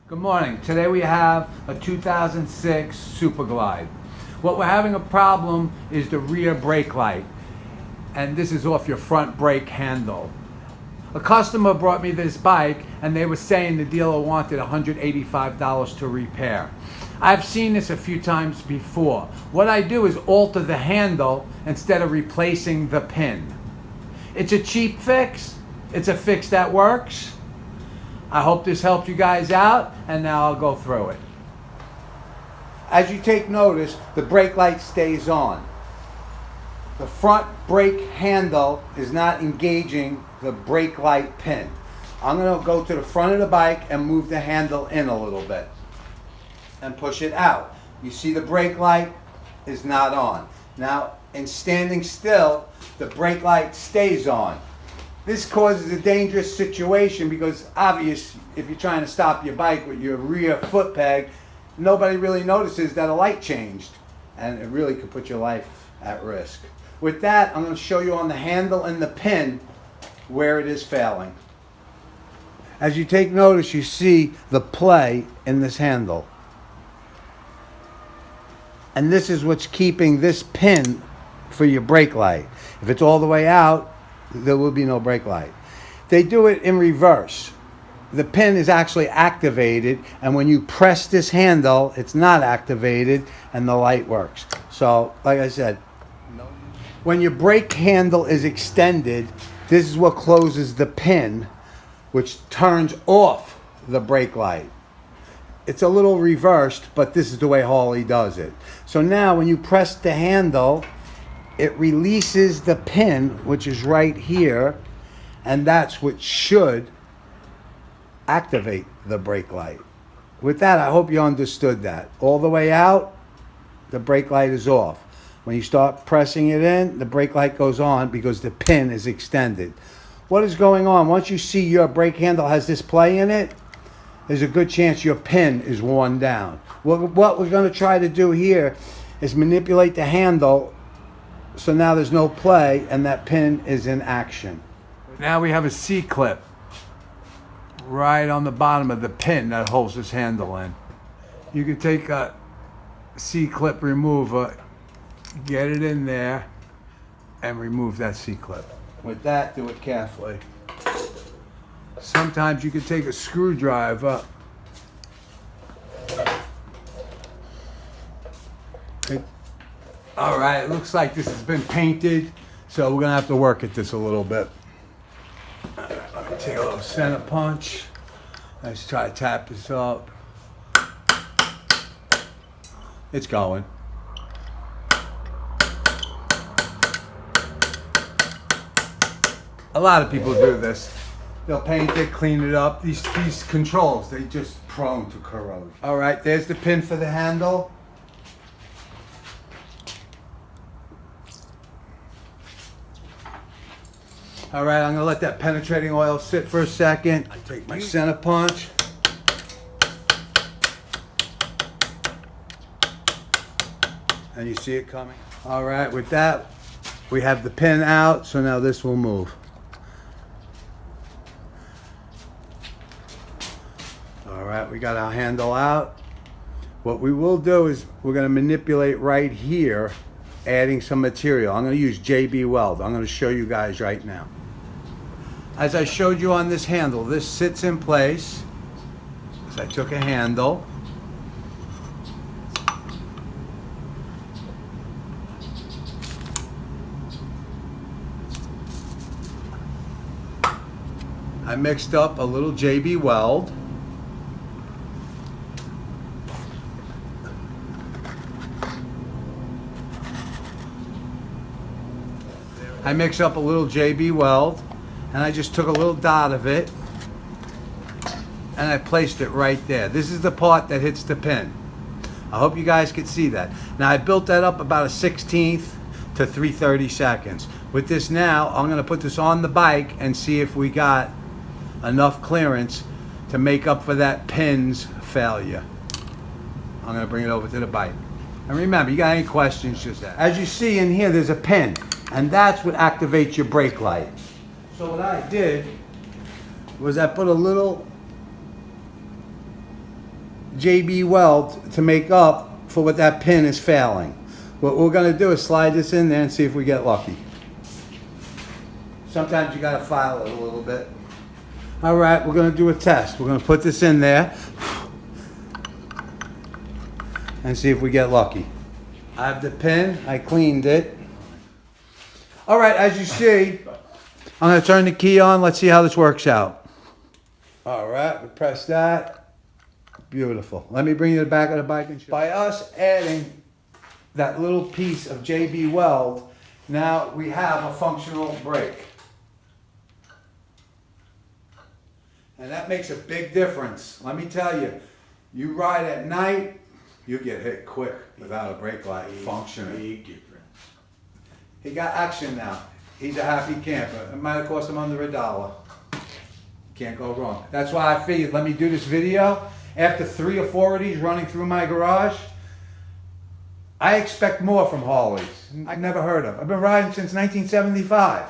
Good morning. Today we have a 2006 Super Glide. What we're having a problem is the rear brake light, and this is off your front brake handle. A customer brought me this bike and they were saying the dealer wanted $185 to repair. I've seen this a few times before. What I do is alter the handle instead of replacing the pin. It's a cheap fix. It's a fix that works. I hope this helped you guys out, and now I'll go through it. As you take notice, the brake light stays on. The front brake handle is not engaging the brake light pin. I'm going to go to the front of the bike and move the handle in a little bit and push it out. You see the brake light is not on. Now, in standing still, the brake light stays on. This causes a dangerous situation because obvious, if you're trying to stop your bike with your rear foot peg, nobody really notices that a light changed, and it really could put your life at risk. With that, I'm going to show you on the handle and the pin where it is failing. As you take notice, you see the play in this handle. And this is what's keeping this pin for your brake light. If it's all the way out, there will be no brake light. They do it in reverse. The pin is actually activated, and when you press this handle, it's not activated and the light works. So, like I said, when your brake handle is extended, this is what closes the pin, which turns off the brake light. It's a little reversed, but this is the way Harley does it. So now when you press the handle, it releases the pin, which is right here, and that's what should activate the brake light. With that, I hope you understood that. All the way out, the brake light is off. When you start pressing it in, the brake light goes on because the pin is extended. What is going on? Once you see your brake handle has this play in it, there's a good chance your pin is worn down. What we're going to try to do here is manipulate the handle so now there's no play and that pin is in action. Now we have a C-clip right on the bottom of the pin that holds this handle in. You can take a C-clip remover, get it in there, and remove that C-clip. With that, do it carefully. Sometimes you can take a screwdriver. All right, it looks like this has been painted, so we're gonna have to work at this a little bit. All right, let me take a little center punch. Let's try to tap this up. It's going. A lot of people do this. They'll paint it, clean it up. These controls, they're just prone to corrode. All right, there's the pin for the handle. All right, I'm gonna let that penetrating oil sit for a second. I take my center punch. And you see it coming. All right, with that, we have the pin out, so now this will move. All right, we got our handle out. What we will do is we're gonna manipulate right here, adding some material. I'm gonna use JB Weld. I'm gonna show you guys right now. As I showed you on this handle, this sits in place. So I took a handle. I mixed up a little JB Weld. I mixed up a little JB Weld, and I just took a little dot of it and I placed it right there. This is the part that hits the pin. I hope you guys could see that. Now I built that up about a 1/16 to 3/30 seconds. With this now, I'm gonna put this on the bike and see if we got enough clearance to make up for that pin's failure. I'm gonna bring it over to the bike. And remember, you got any questions, just ask. As you see in here, there's a pin, and that's what activates your brake light. So what I did was I put a little JB Weld to make up for what that pin is failing. What we're going to do is slide this in there and see if we get lucky. Sometimes you got to file it a little bit. All right, we're going to do a test. We're going to put this in there and see if we get lucky. I have the pin. I cleaned it. All right, as you see, I'm going to turn the key on. Let's see how this works out. All right, we press that. Beautiful. Let me bring you to the back of the bike and show. By us adding that little piece of JB Weld, now we have a functional brake. And that makes a big difference. Let me tell you, you ride at night, you get hit quick without a brake light functioning. Big difference. He got action now. He's a happy camper. It might have cost him under $1. Can't go wrong. That's why I figured, let me do this video. After 3 or 4 of these running through my garage, I expect more from Harleys. I've never heard of. I've been riding since 1975.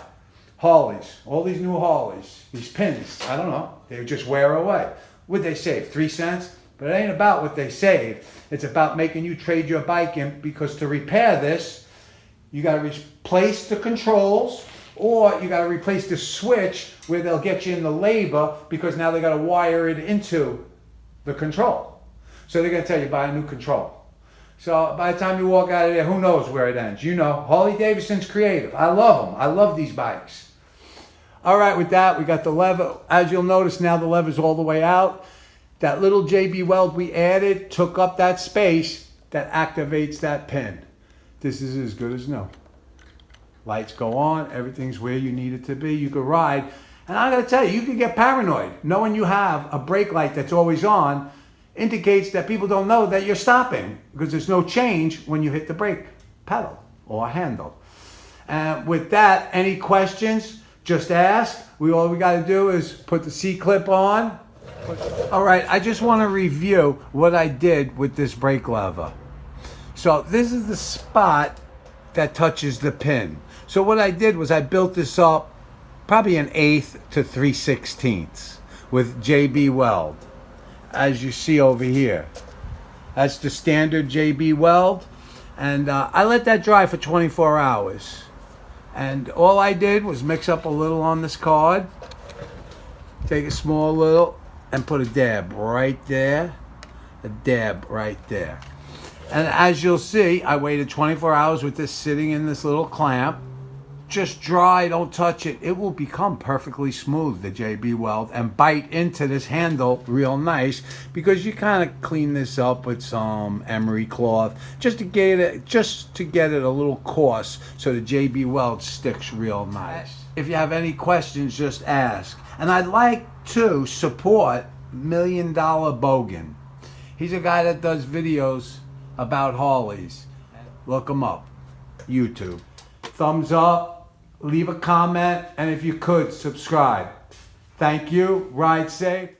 Harleys, all these new Harleys, these pins, I don't know, they just wear away. What'd they save, 3 cents? But it ain't about what they save. It's about making you trade your bike in, because to repair this, you gotta replace the controls, or you gotta replace the switch where they'll get you in the labor, because now they gotta wire it into the control. So they're gonna tell you, buy a new control. So by the time you walk out of there, who knows where it ends? You know, Harley-Davidson's creative. I love them. I love these bikes. All right, with that, we got the lever. As you'll notice now, the lever's all the way out. That little JB Weld we added took up that space that activates that pin. This is as good as new. Lights go on, everything's where you need it to be. You can ride. And I gotta tell you, you can get paranoid. Knowing you have a brake light that's always on indicates that people don't know that you're stopping, because there's no change when you hit the brake pedal or handle. And with that, any questions, just ask. All we got to do is put the C-clip on. All right, I just want to review what I did with this brake lever. So this is the spot that touches the pin. So what I did was I built this up probably 1/8 to 3/16 with JB Weld, as you see over here. That's the standard JB Weld, and I let that dry for 24 hours. And all I did was mix up a little on this card, take a small little, and put a dab right there, a dab right there. And as you'll see, I waited 24 hours with this sitting in this little clamp. Just dry, don't touch it. It will become perfectly smooth, the JB Weld, and bite into this handle real nice, because you kind of clean this up with some emery cloth just to get it a little coarse, so the JB Weld sticks real nice. If you have any questions, just ask. And I'd like to support $1 Million Bogan. He's a guy that does videos about Harleys. Look him up, YouTube. Thumbs up, leave a comment, and if you could, subscribe. Thank you. Ride safe.